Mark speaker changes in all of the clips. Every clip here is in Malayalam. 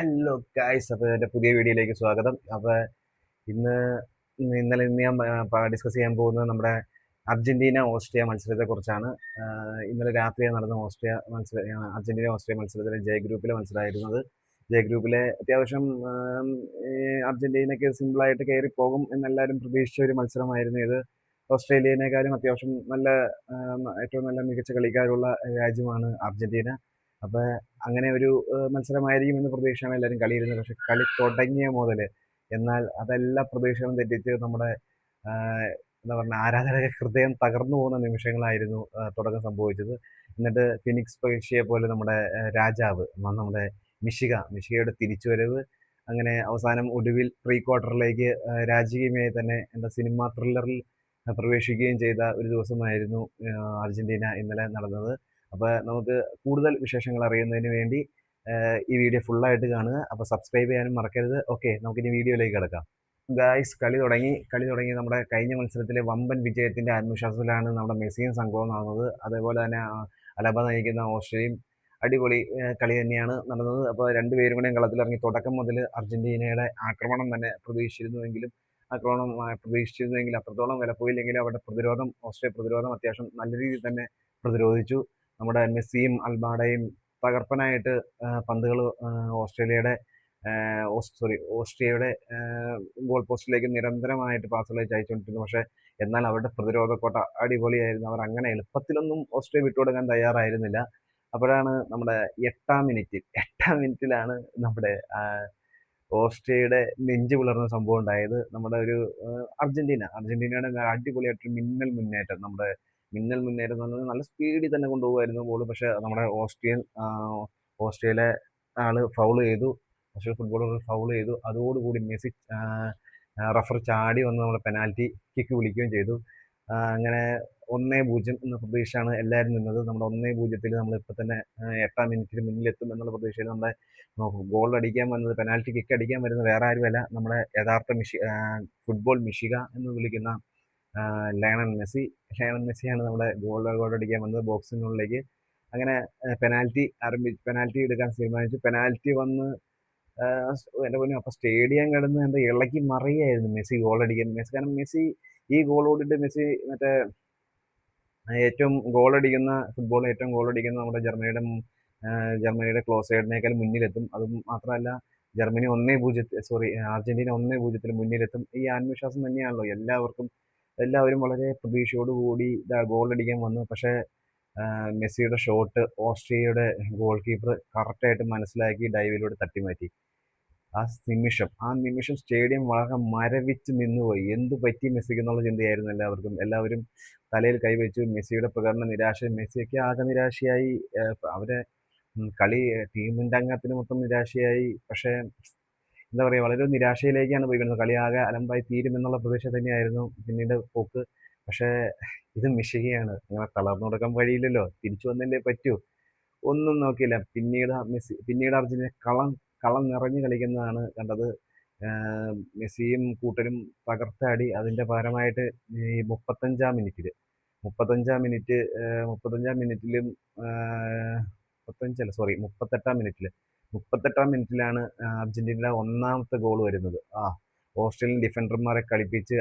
Speaker 1: ഹലോ ഗായ്സ്, അപ്പോൾ എൻ്റെ പുതിയ വീഡിയോയിലേക്ക് സ്വാഗതം. അപ്പോൾ ഇന്ന് ഇന്ന് ഞാൻ ഡിസ്കസ് ചെയ്യാൻ പോകുന്നത് നമ്മുടെ അർജന്റീന ഓസ്ട്രിയ മത്സരത്തെക്കുറിച്ചാണ്. ഇന്നലെ രാത്രി നടന്ന അർജന്റീന ഓസ്ട്രിയ മത്സരത്തിലെ ജെ ഗ്രൂപ്പിലെ മത്സരമായിരുന്നത്. ജെ ഗ്രൂപ്പിലെ അത്യാവശ്യം ഈ അർജന്റീനയ്ക്ക് സിമ്പിളായിട്ട് കയറി പോകും എന്നെല്ലാവരും പ്രതീക്ഷിച്ച ഒരു മത്സരമായിരുന്നു ഇത്. ഓസ്ട്രേലിയനേക്കാളും അത്യാവശ്യം നല്ല ഏറ്റവും നല്ല മികച്ച കളിക്കാരുള്ള രാജ്യമാണ് അർജന്റീന. അപ്പോൾ അങ്ങനെ ഒരു മത്സരമായിരിക്കും എന്ന് പ്രതീക്ഷയാണ് എല്ലാവരും കളിയിരുന്നത്. പക്ഷെ കളി തുടങ്ങിയ മുതൽ എന്നാൽ അതെല്ലാ പ്രതീക്ഷകളും തെറ്റിച്ച് നമ്മുടെ എന്താ പറയുക, ആരാധകരുടെ ഹൃദയം തകർന്നു പോകുന്ന നിമിഷങ്ങളായിരുന്നു തുടക്കം സംഭവിച്ചത്. എന്നിട്ട് ഫിനിക്സ് പേഷ്യയെ പോലെ നമ്മുടെ രാജാവ് നമ്മുടെ മിഷികയുടെ തിരിച്ചുവരവ്, അങ്ങനെ അവസാനം ഒടുവിൽ പ്രീ ക്വാർട്ടറിലേക്ക് രാജകീയമായി തന്നെ എന്താ സിനിമ ത്രില്ലറിൽ പ്രവേശിക്കുകയും ചെയ്ത ഒരു ദിവസമായിരുന്നു അർജന്റീന ഇന്നലെ നടന്നത്. അപ്പോൾ നമുക്ക് കൂടുതൽ വിശേഷങ്ങൾ അറിയുന്നതിന് വേണ്ടി ഈ വീഡിയോ ഫുള്ളായിട്ട് കാണുക. അപ്പോൾ സബ്സ്ക്രൈബ് ചെയ്യാനും മറക്കരുത്. ഓക്കെ, നമുക്കിനി വീഡിയോയിലേക്ക് കിടക്കാം. ഗായ്സ്, കളി തുടങ്ങി നമ്മുടെ കഴിഞ്ഞ മത്സരത്തിലെ വമ്പൻ വിജയത്തിന്റെ ആത്മവിശ്വാസത്തിലാണ് നമ്മുടെ മെസ്സിയും സംഘവും നടന്നത്. അതേപോലെ തന്നെ അലബ നയിക്കുന്ന ഓസ്ട്രിയയും അടിപൊളി കളി തന്നെയാണ് നടന്നത്. അപ്പോൾ രണ്ടുപേരും കൂടെയും കളത്തിലിറങ്ങി തുടക്കം മുതൽ അർജന്റീനയുടെ ആക്രമണം തന്നെ പ്രതീക്ഷിച്ചിരുന്നുവെങ്കിൽ അത്രത്തോളം വിലപ്പോയില്ലെങ്കിലും ഓസ്ട്രിയ പ്രതിരോധം അത്യാവശ്യം നല്ല രീതിയിൽ തന്നെ പ്രതിരോധിച്ചു. നമ്മുടെ മെസ്സിയും അൽബാഡയും തകർപ്പനായിട്ട് പന്തുകൾ ഓസ്ട്രിയയുടെ ഗോൾ പോസ്റ്റിലേക്ക് നിരന്തരമായിട്ട് പാസുകൾ അയച്ചുകൊണ്ടിരുന്നു. പക്ഷേ എന്നാൽ അവരുടെ പ്രതിരോധ കോട്ട അടിപൊളിയായിരുന്നു. അവർ അങ്ങനെ എളുപ്പത്തിലൊന്നും ഓസ്ട്രിയ വിട്ടുകൊടുക്കാൻ തയ്യാറായിരുന്നില്ല. അപ്പോഴാണ് നമ്മുടെ എട്ടാം മിനിറ്റിലാണ് നമ്മുടെ ഓസ്ട്രിയയുടെ നെഞ്ചു പിളർന്ന സംഭവം ഉണ്ടായത്. നമ്മുടെ ഒരു അർജന്റീനയുടെ അടിപൊളിയായിട്ടൊരു മിന്നൽ മുന്നേറ്റം എന്ന് പറഞ്ഞാൽ നല്ല സ്പീഡിൽ തന്നെ കൊണ്ടുപോകുമായിരുന്നു ബോൾ. പക്ഷെ നമ്മുടെ ഓസ്ട്രിയയിലെ ആള് ഫൗൾ ചെയ്തു. ഓസ്ട്രിയൻ ഫുട്ബോളർ ഫൗൾ ചെയ്തു. അതോടുകൂടി മെസ്സി റഫർ ചാടി വന്ന് നമ്മുടെ പെനാൽറ്റി കിക്ക് വിളിക്കുകയും ചെയ്തു. അങ്ങനെ 1-0 എന്ന പ്രതീക്ഷയാണ് എല്ലാവരും നിന്നത്. നമ്മുടെ 1-0 നമ്മളിപ്പോൾ തന്നെ 8-ാം മിനിറ്റിൽ മുന്നിലെത്തും എന്നുള്ള പ്രതീക്ഷയിൽ നമ്മുടെ ഗോൾ അടിക്കാൻ വന്നത്, പെനാൽറ്റി കിക്ക് അടിക്കാൻ വരുന്നത് വേറെ ആരുമല്ല, നമ്മുടെ യഥാർത്ഥ ഫുട്ബോൾ മിഷിക എന്ന് വിളിക്കുന്ന ലയണൽ മെസ്സിയാണ് നമ്മുടെ ഗോൾ അടിക്കാൻ വന്നത് ബോക്സിനുള്ളിലേക്ക്. അങ്ങനെ പെനാൽറ്റി എടുക്കാൻ തീരുമാനിച്ചു. പെനാൽറ്റി വന്ന് എൻ്റെ പൊന്നോ, അപ്പോൾ സ്റ്റേഡിയം കിടന്ന് എന്താ ഇളക്കി മറിയായിരുന്നു മെസ്സി ഗോൾ അടിക്കാൻ. കാരണം മെസ്സി ഈ ഗോൾ ഓടിട്ട് മെസ്സി മറ്റേ ഫുട്ബോളിൽ ഏറ്റവും ഗോൾ അടിക്കുന്ന നമ്മുടെ ജർമ്മനിയുടെ ക്ലോസൈഡിനേക്കാൾ മുന്നിലെത്തും. അതും മാത്രമല്ല, അർജന്റീന 1-0 മുന്നിലെത്തും. ഈ ആത്മവിശ്വാസം തന്നെയാണല്ലോ എല്ലാവരും വളരെ പ്രതീക്ഷയോടുകൂടി ഗോൾ അടിക്കാൻ വന്നു. പക്ഷേ മെസ്സിയുടെ ഷോട്ട് ഓസ്ട്രിയയുടെ ഗോൾ കീപ്പർ കറക്റ്റായിട്ട് മനസ്സിലാക്കി ഡൈവിലൂടെ തട്ടിമാറ്റി. ആ നിമിഷം സ്റ്റേഡിയം വളരെ മരവിച്ച് നിന്നുപോയി. എന്ത് പറ്റി മെസ്സിക്ക് എന്നുള്ള ചിന്തയായിരുന്നു എല്ലാവരും തലയിൽ കൈവച്ചു. മെസ്സിയുടെ പ്രകടന മെസ്സിയൊക്കെ ആകെ നിരാശയായി. അവരെ ടീമിന്റെ അംഗത്തിന് മൊത്തം നിരാശയായി. പക്ഷേ എന്താ പറയുക, വളരെ നിരാശയിലേക്കാണ് പോയിക്കൊണ്ടിരുന്നത്. കളി ആകെ അലമ്പായി തീരുമെന്നുള്ള പ്രതീക്ഷ തന്നെയായിരുന്നു പിന്നീട് പോക്ക്. പക്ഷേ ഇത് മിഷികയാണ്, അങ്ങനെ തളർന്നു കൊടുക്കാൻ വഴിയില്ലല്ലോ, തിരിച്ചു വന്നല്ലേ പറ്റൂ. ഒന്നും നോക്കിയില്ല. പിന്നീട് അർജന്റീന കളം നിറഞ്ഞു കളിക്കുന്നതാണ് കണ്ടത്. മെസ്സിയും കൂട്ടരും തകർത്താടി. അതിന്റെ പകരമായിട്ട് ഈ 38ാം മിനിറ്റിലാണ് അർജന്റീനയുടെ ഒന്നാമത്തെ ഗോൾ വരുന്നത്. ഓസ്ട്രേലിയൻ ഡിഫൻഡർമാരെ കളിപ്പിച്ച്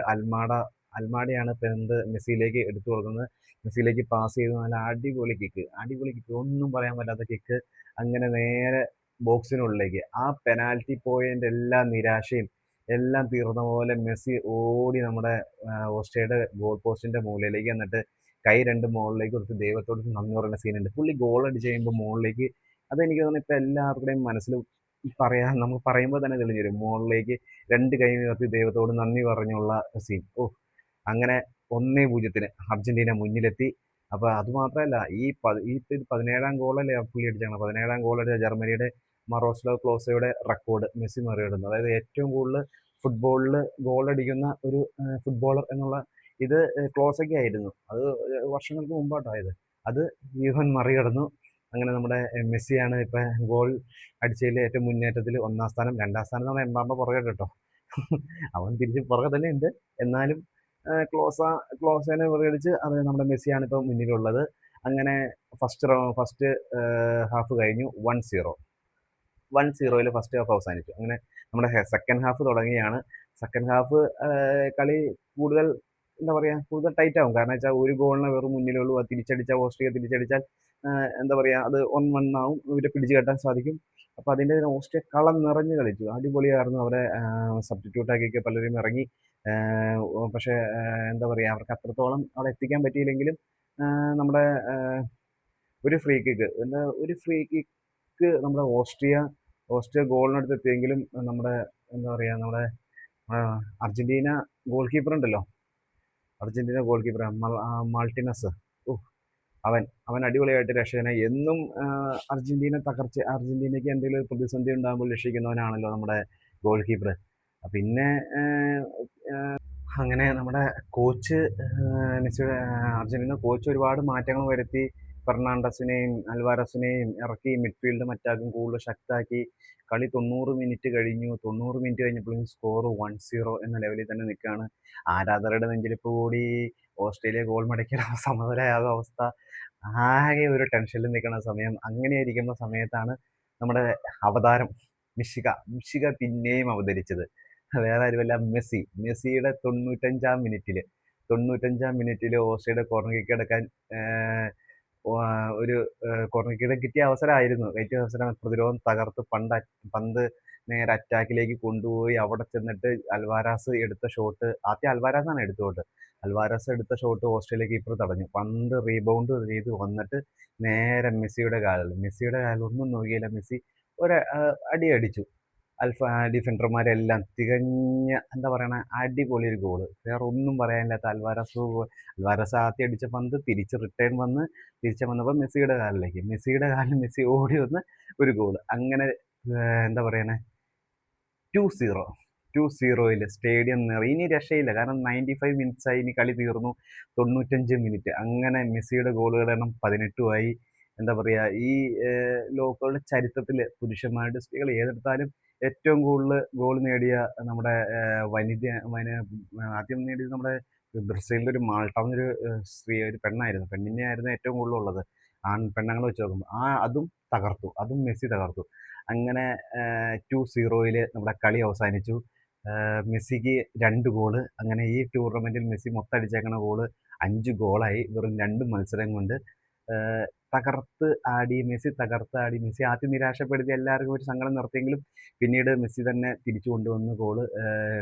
Speaker 1: അൽമാഡയാണ് പന്ത് മെസ്സിയിലേക്ക് എടുത്തു കൊടുക്കുന്നത്. മെസ്സിയിലേക്ക് പാസ് ചെയ്ത് നല്ല അടിപൊളി കിക്ക്, ഒന്നും പറയാൻ പറ്റാത്ത കിക്ക്. അങ്ങനെ നേരെ ബോക്സിനുള്ളിലേക്ക്. ആ പെനാൽറ്റി പോയിന്റ് എല്ലാ നിരാശയും എല്ലാം തീർന്ന പോലെ മെസ്സി ഓടി നമ്മുടെ ഓസ്ട്രിയയുടെ ഗോൾ പോസ്റ്റിന്റെ മൂലയിലേക്ക്, എന്നിട്ട് കൈ രണ്ടും മുകളിലേക്ക് കൊടുത്ത് ദൈവത്തോട് നന്ദി പറയുന്ന സീനുണ്ട്. പുള്ളി ഗോൾ അടിച്ച് കഴിയുമ്പോൾ മുകളിലേക്ക്, അതെനിക്ക് തോന്നുന്നു ഇപ്പൊ എല്ലാവരുടെയും മനസ്സിൽ നമുക്ക് പറയുമ്പോൾ തന്നെ തെളിഞ്ഞു വരും. മുകളിലേക്ക് രണ്ട് കൈ ഉയർത്തി ദൈവത്തോട് നന്ദി പറഞ്ഞുള്ള സീൻ. അങ്ങനെ 1-0 അർജന്റീന മുന്നിലെത്തി. അപ്പൊ അത് മാത്രമല്ല, ഈ 17ാം ഗോളല്ലേ പുള്ളി അടിച്ചാണ്. 17ാം ഗോൾ അടിച്ച ജർമ്മനിയുടെ മറോസ്ലാവ് ക്ലോസയുടെ റെക്കോർഡ് മെസ്സി മറികടന്നു. അതായത് ഏറ്റവും കൂടുതൽ ഫുട്ബോളിൽ ഗോൾ അടിക്കുന്ന ഒരു ഫുട്ബോളർ എന്നുള്ള ഇത് ക്ലോസയ്ക്ക് ആയിരുന്നു. അത് വർഷങ്ങൾക്ക് മുമ്പാട്ടായത്. അത് ഇവൻ മറികടന്നു. അങ്ങനെ നമ്മുടെ മെസ്സിയാണ് ഇപ്പൊ ഗോൾ അടിച്ചതിൽ ഏറ്റവും മുന്നേറ്റത്തിൽ 1-ാം സ്ഥാനം. 2-ാം സ്ഥാനം നമ്മൾ എംബാപ്പെ പുറകെ കേട്ടോ. അവൻ തിരിച്ച് പുറകെ തന്നെ ഉണ്ട്. എന്നാലും ക്ലോസനെ മറികടിച്ച് അത് നമ്മുടെ മെസ്സിയാണ് ഇപ്പൊ മുന്നിലുള്ളത്. അങ്ങനെ ഫസ്റ്റ് ഹാഫ് കഴിഞ്ഞു 1-0. 1-0 ഫസ്റ്റ് ഹാഫ് അവസാനിച്ചു. അങ്ങനെ നമ്മുടെ സെക്കൻഡ് ഹാഫ് തുടങ്ങിയാണ്. സെക്കൻഡ് ഹാഫ് കളി കൂടുതൽ എന്താ പറയാ കൂടുതൽ ടൈറ്റ് ആവും. കാരണം വെച്ചാൽ ഒരു ഗോളിന് വെറും മുന്നിലുള്ളൂ. അത് തിരിച്ചടിച്ചാൽ ഓസ്ട്രിയ തിരിച്ചടിച്ചാൽ എന്താ പറയാ അത് 1-1 ആവും. ഇവരെ പിടിച്ചു കെട്ടാൻ സാധിക്കും. അപ്പൊ അതിന്റെ ഓസ്ട്രിയ കളം നിറഞ്ഞു കളിച്ചു. അടിപൊളിയായിരുന്നു. അവരെ സബ്സ്റ്റിറ്റ്യൂട്ട് ആക്കിയൊക്കെ പലരും ഇറങ്ങി. പക്ഷെ എന്താ പറയാ അവർക്ക് അത്രത്തോളം അവിടെ എത്തിക്കാൻ പറ്റിയില്ലെങ്കിലും നമ്മുടെ ഒരു ഫ്രീ കിക്ക് എന്താ ഒരു ഫ്രീ കിക്ക് നമ്മുടെ ഓസ്ട്രിയ ഗോളിനടുത്ത് എത്തിയെങ്കിലും നമ്മുടെ എന്താ പറയാ നമ്മുടെ ആ, അർജന്റീന ഗോൾ കീപ്പർ ഉണ്ടല്ലോ, അർജന്റീന ഗോൾ കീപ്പർ മാൾട്ടിനസ്. ഉഫ്, അവൻ അടിപൊളിയായിട്ട് രക്ഷകനെ എന്നും അർജന്റീനയ്ക്ക് എന്തെങ്കിലും ഒരു പ്രതിസന്ധി ഉണ്ടാകുമ്പോൾ രക്ഷിക്കുന്നവനാണല്ലോ നമ്മുടെ ഗോൾ കീപ്പർ. പിന്നെ അങ്ങനെ നമ്മുടെ കോച്ച് മെസ്സിയുടെ അർജന്റീന കോച്ച് ഒരുപാട് മാറ്റങ്ങൾ വരുത്തി. ഫെർണാണ്ടസിനെയും അൽവാരസിനെയും ഇറക്കി മിഡ്ഫീൽഡും അറ്റാക്കും കൂടുതൽ ശക്താക്കി. കളി 90 മിനിറ്റ് കഴിഞ്ഞു. 90 മിനിറ്റ് കഴിഞ്ഞപ്പോഴും സ്കോർ 1-0 എന്ന ലെവലിൽ തന്നെ നിൽക്കുകയാണ്. ആരാധകരുടെ നെഞ്ചിലിപ്പ് കൂടി ഓസ്ട്രേലിയ ഗോൾ മടക്കിയ സമനിലയാകും അവസ്ഥ. ആകെ ഒരു ടെൻഷനിൽ നിൽക്കുന്ന സമയം. അങ്ങനെ ഇരിക്കുന്ന സമയത്താണ് നമ്മുടെ അവതാരം മിഷിക പിന്നെയും അവതരിച്ചത്. വേറെ ആരുമല്ല, മെസ്സിയുടെ 95-ാം മിനിറ്റില് ഓസ്ട്രിയയുടെ കോർണർ കിക്ക് എടുക്കാൻ ഒരു കോർണർ കിക്ക് കിട്ടിയ അവസരമായിരുന്നു. കിട്ടിയ അവസരം പ്രതിരോധം തകർത്ത് പന്ത് നേരെ അറ്റാക്കിലേക്ക് കൊണ്ടുപോയി. അവിടെ ചെന്നിട്ട് അൽവാരാസ് എടുത്ത ഷോട്ട്, ആദ്യം അൽവാരാസാണ് എടുത്ത ഷോട്ട്. അൽവാരാസ് എടുത്ത ഷോട്ട് ഓസ്ട്രേലിയ കീപ്പർ തടഞ്ഞു. പന്ത് റീബൗണ്ട് ചെയ്ത് വന്നിട്ട് നേരെ മെസ്സിയുടെ കാലിൽ ഒന്നും നോക്കിയില്ല. മെസ്സി ഒരു അടി അടിച്ചു. ഡിഫൻഡർമാരെല്ലാം തികഞ്ഞ എന്താ പറയണ അടിപൊളി ഒരു ഗോള്. വേറെ ഒന്നും പറയാനില്ലാത്ത അൽവാരസ് ആദ്യം അടിച്ച പന്ത് തിരിച്ച് റിട്ടേൺ വന്നപ്പോൾ മെസ്സിയുടെ കാലിൽ മെസ്സി ഓടി വന്ന് ഒരു ഗോള്. അങ്ങനെ എന്താ പറയണേ 2-0 2-0 സ്റ്റേഡിയം നിറയും. ഇനി രക്ഷയില്ല, കാരണം 95 മിനിറ്റ്സ് ആയി, ഇനി കളി തീർന്നു. 95 മിനിറ്റ് അങ്ങനെ മെസ്സിയുടെ ഗോളുകളുടെ എണ്ണം 18 എന്താ പറയാ ഈ ലോകകളുടെ ചരിത്രത്തിൽ പുരുഷന്മാരുടെ സ്ത്രീകൾ ഏതെടുത്താലും ഏറ്റവും കൂടുതൽ ഗോൾ നേടിയ നമ്മുടെ ആദ്യം നേടിയത് നമ്മുടെ ബ്രസീലിന്റെ ഒരു മാൾട്ട എന്നൊരു ഒരു പെണ്ണായിരുന്നു. പെണ്ണിനെയായിരുന്നു ഏറ്റവും കൂടുതൽ ഉള്ളത് പെണ്ണുങ്ങൾ വെച്ച് നോക്കുമ്പോൾ. അതും മെസ്സി തകർത്തു. അങ്ങനെ 2-0 നമ്മുടെ കളി അവസാനിച്ചു. മെസ്സിക്ക് 2 ഗോള്. അങ്ങനെ ഈ ടൂർണമെന്റിൽ മെസ്സി മൊത്തം അടിച്ചേക്കണ ഗോള് 5 ഗോളായി വെറും 2 മത്സരം കൊണ്ട്. മെസ്സി ആദ്യം നിരാശപ്പെടുത്തി എല്ലാവർക്കും ഒരു സങ്കടം നിർത്തിയെങ്കിലും പിന്നീട് മെസ്സി തന്നെ തിരിച്ചു കൊണ്ടുവന്നു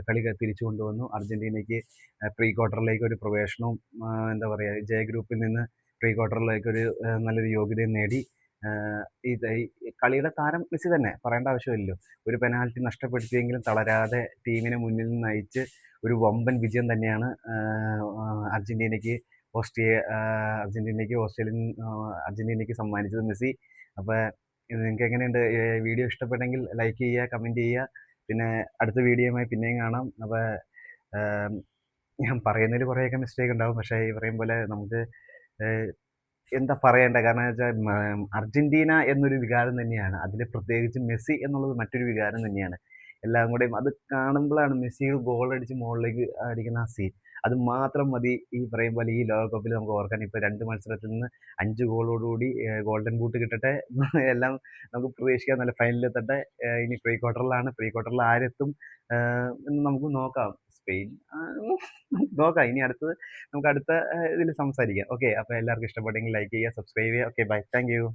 Speaker 1: കളി തിരിച്ചു കൊണ്ടുവന്നു. അർജന്റീനയ്ക്ക് പ്രീ ക്വാർട്ടറിലേക്ക് ഒരു പ്രവേശനവും എന്താ പറയുക ജയ ഗ്രൂപ്പിൽ നിന്ന് പ്രീ ക്വാർട്ടറിലേക്ക് ഒരു നല്ലൊരു യോഗ്യതയും നേടി. ഈ കളിയുടെ താരം മെസ്സി തന്നെ, പറയേണ്ട ആവശ്യമില്ലല്ലോ. ഒരു പെനാൽറ്റി നഷ്ടപ്പെടുത്തിയെങ്കിലും തളരാതെ ടീമിനെ മുന്നിൽ നിന്ന് നയിച്ച് ഒരു വമ്പൻ വിജയം തന്നെയാണ് അർജന്റീനയ്ക്ക് അർജന്റീനയ്ക്ക് സമ്മാനിച്ചത് മെസ്സി. അപ്പോൾ നിങ്ങൾക്ക് എങ്ങനെയുണ്ട്? വീഡിയോ ഇഷ്ടപ്പെട്ടെങ്കിൽ ലൈക്ക് ചെയ്യുക, കമൻറ്റ് ചെയ്യുക. പിന്നെ അടുത്ത വീഡിയോയുമായി പിന്നെയും കാണാം. അപ്പോൾ ഞാൻ പറയുന്നതിൽ കുറേയൊക്കെ മിസ്റ്റേക്ക് ഉണ്ടാവും. പക്ഷേ ഈ പറയും പോലെ നമുക്ക് എന്താ പറയണ്ടേ, കാരണം വെച്ചാൽ അർജന്റീന എന്നൊരു വികാരം തന്നെയാണ്. അതിൽ പ്രത്യേകിച്ച് മെസ്സി എന്നുള്ളത് മറ്റൊരു വികാരം തന്നെയാണ്. എല്ലാം കൂടെയും അത് കാണുമ്പോഴാണ് മെസ്സി ഗോൾ അടിച്ച് മുകളിലേക്ക് അടിക്കുന്ന ആ സീൻ. അത് മാത്രം മതി ഈ പറയും പോലെ ഈ ലോകകപ്പിൽ നമുക്ക് ഓർക്കാൻ. ഇപ്പോൾ 2 മത്സരത്തിൽ നിന്ന് 5 ഗോളോടുകൂടി ഗോൾഡൻ ബൂട്ട് കിട്ടട്ടെ. എല്ലാം നമുക്ക് പ്രതീക്ഷിക്കാം. നല്ല ഫൈനലിലെത്തട്ടെ. ഇനി പ്രീ ക്വാർട്ടറിൽ ആരെത്തും എന്ന് നമുക്ക് നോക്കാം. സ്പെയിൻ നോക്കാം. ഇനി നമുക്ക് അടുത്ത ഇതിൽ സംസാരിക്കാം. ഓക്കെ, അപ്പോൾ എല്ലാവർക്കും ഇഷ്ടപ്പെട്ടെങ്കിൽ ലൈക്ക് ചെയ്യുക, സബ്സ്ക്രൈബ് ചെയ്യുക. Okay, bye, thank U.